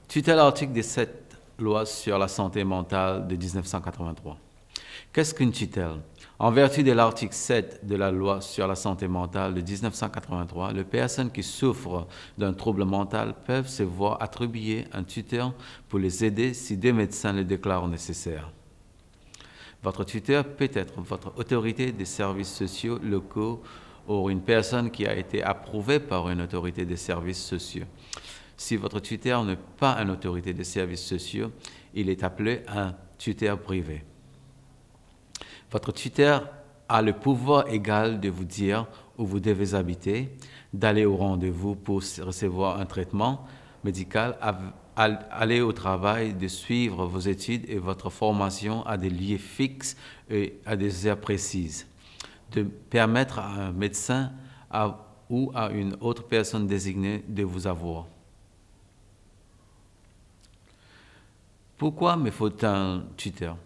Tutelle article 17, loi sur la santé mentale de 1983. Qu'est-ce qu'une tutelle? En vertu de l'article 7 de la loi sur la santé mentale de 1983, les personnes qui souffrent d'un trouble mental peuvent se voir attribuer un tuteur pour les aider si deux médecins le déclarent nécessaire. Votre tuteur peut être votre autorité des services sociaux locaux ou une personne qui a été approuvée par une autorité des services sociaux. Si votre tuteur n'est pas une autorité des services sociaux, il est appelé un tuteur privé. Votre tuteur a le pouvoir égal de vous dire où vous devez habiter, d'aller au rendez-vous pour recevoir un traitement médical, aller au travail, de suivre vos études et votre formation à des lieux fixes et à des heures précises, de permettre à un médecin ou à une autre personne désignée de vous avoir. Pourquoi me faut un tuteur?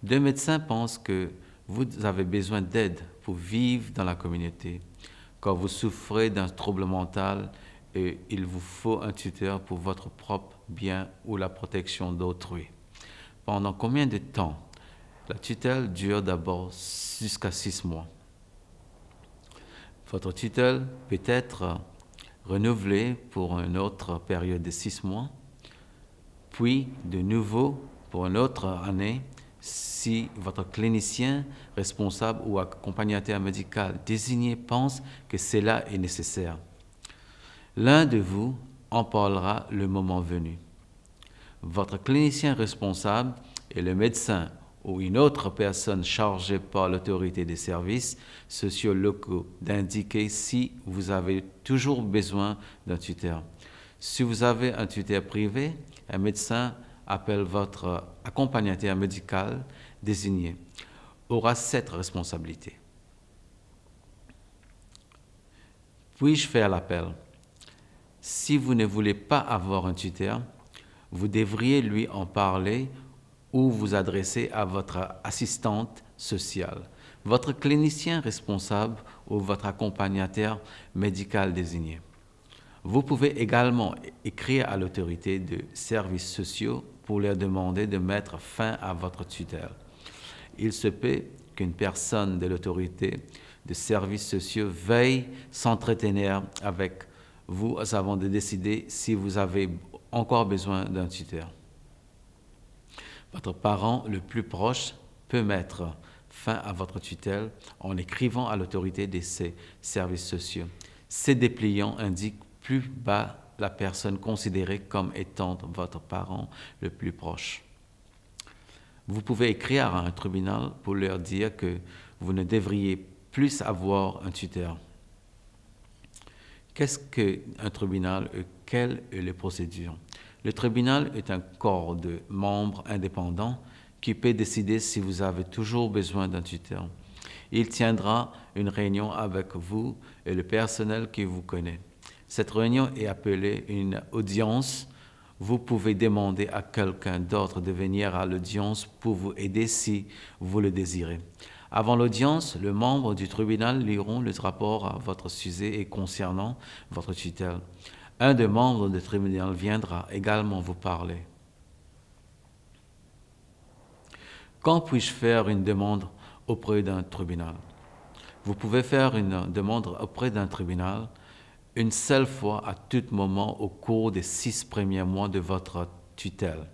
Deux médecins pensent que vous avez besoin d'aide pour vivre dans la communauté. Quand vous souffrez d'un trouble mental, et il vous faut un tuteur pour votre propre bien ou la protection d'autrui. Pendant combien de temps? La tutelle dure d'abord jusqu'à 6 mois. Votre tutelle peut être renouvelée pour une autre période de 6 mois, puis de nouveau pour une autre année si votre clinicien responsable ou accompagnateur médical désigné pense que cela est nécessaire. L'un de vous en parlera le moment venu. Votre clinicien responsable est le médecin ou une autre personne chargée par l'autorité des services sociaux locaux d'indiquer si vous avez toujours besoin d'un tuteur. Si vous avez un tuteur privé, un médecin appelle votre accompagnateur médical désigné, aura cette responsabilité. Puis-je faire l'appel? Si vous ne voulez pas avoir un tuteur, vous devriez lui en parler ou vous adresser à votre assistante sociale, votre clinicien responsable ou votre accompagnateur médical désigné. Vous pouvez également écrire à l'autorité de services sociaux pour leur demander de mettre fin à votre tutelle. Il se peut qu'une personne de l'autorité de services sociaux veuille s'entretenir avec vous avant de décider si vous avez encore besoin d'un tuteur. Votre parent le plus proche peut mettre fin à votre tutelle en écrivant à l'autorité de ces services sociaux. Ces dépliants indiquent plus bas la personne considérée comme étant votre parent le plus proche. Vous pouvez écrire à un tribunal pour leur dire que vous ne devriez plus avoir un tuteur. Qu'est-ce qu'un tribunal et quelle est la procédure? Le tribunal est un corps de membres indépendants qui peut décider si vous avez toujours besoin d'un tuteur. Il tiendra une réunion avec vous et le personnel qui vous connaît. Cette réunion est appelée une audience. Vous pouvez demander à quelqu'un d'autre de venir à l'audience pour vous aider si vous le désirez. Avant l'audience, les membres du tribunal liront le rapport à votre sujet et concernant votre tutelle. Un des membres du tribunal viendra également vous parler. Quand puis-je faire une demande auprès d'un tribunal? Vous pouvez faire une demande auprès d'un tribunal une seule fois à tout moment au cours des 6 premiers mois de votre tutelle.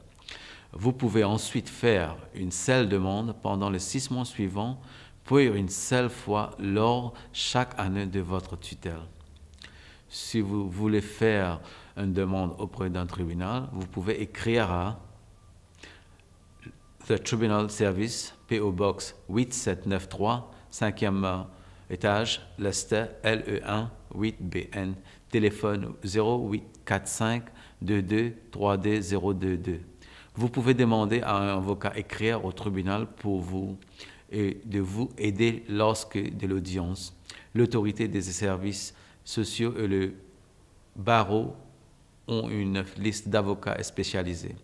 Vous pouvez ensuite faire une seule demande pendant les 6 mois suivants, puis une seule fois lors chaque année de votre tutelle. Si vous voulez faire une demande auprès d'un tribunal, vous pouvez écrire à The Tribunal Service, P.O. Box 8793, 5e étage, Leicester, LE1 8BN, téléphone 0845 22 3D 022. Vous pouvez demander à un avocat écrire au tribunal pour vous et de vous aider lorsque de l'audience. L'autorité des services sociaux et le barreau ont une liste d'avocats spécialisés.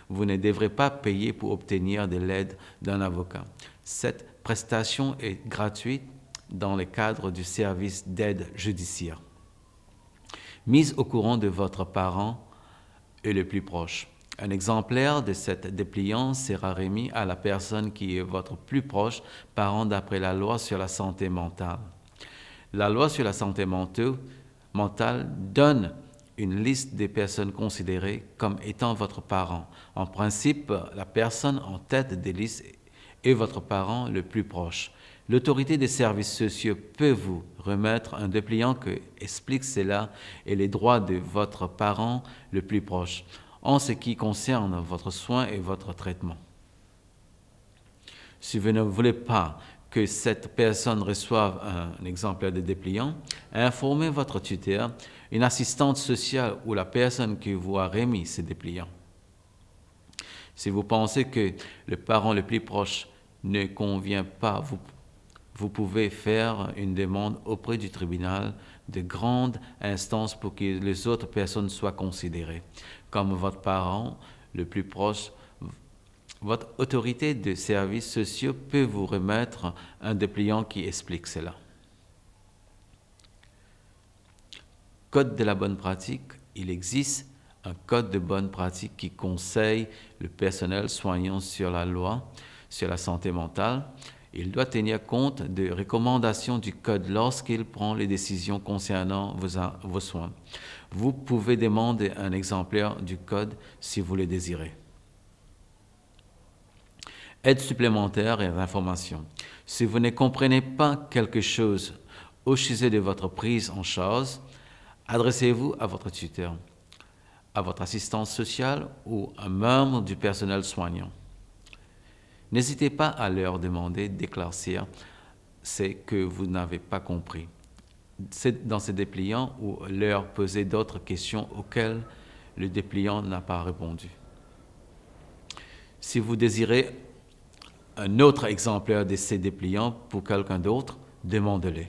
Vous ne devrez pas payer pour obtenir de l'aide d'un avocat. Cette prestation est gratuite dans le cadre du service d'aide judiciaire. Mise au courant de votre parent et le plus proche. Un exemplaire de cette dépliant sera remis à la personne qui est votre plus proche parent d'après la loi sur la santé mentale. La loi sur la santé mentale donne une liste des personnes considérées comme étant votre parent. En principe, la personne en tête des listes est votre parent le plus proche. L'autorité des services sociaux peut vous remettre un dépliant qui explique cela et les droits de votre parent le plus proche en ce qui concerne votre soin et votre traitement. Si vous ne voulez pas que cette personne reçoive un exemplaire de dépliant, informez votre tuteur, une assistante sociale ou la personne qui vous a remis ce dépliant. Si vous pensez que le parent le plus proche ne convient pas, vous pouvez faire une demande auprès du tribunal de grande instance pour que les autres personnes soient considérées comme votre parent le plus proche. Votre autorité de services sociaux peut vous remettre un dépliant qui explique cela. Code de la bonne pratique. Il existe un code de bonne pratique qui conseille le personnel soignant sur la loi sur la santé mentale. Il doit tenir compte des recommandations du code lorsqu'il prend les décisions concernant vos soins. Vous pouvez demander un exemplaire du code si vous le désirez. Aide supplémentaire et information. Si vous ne comprenez pas quelque chose au sujet de votre prise en charge, adressez-vous à votre tuteur, à votre assistante sociale ou à un membre du personnel soignant. N'hésitez pas à leur demander d'éclaircir ce que vous n'avez pas compris dans ces dépliants ou leur poser d'autres questions auxquelles le dépliant n'a pas répondu. Si vous désirez un autre exemplaire de ces dépliants pour quelqu'un d'autre, demandez-le.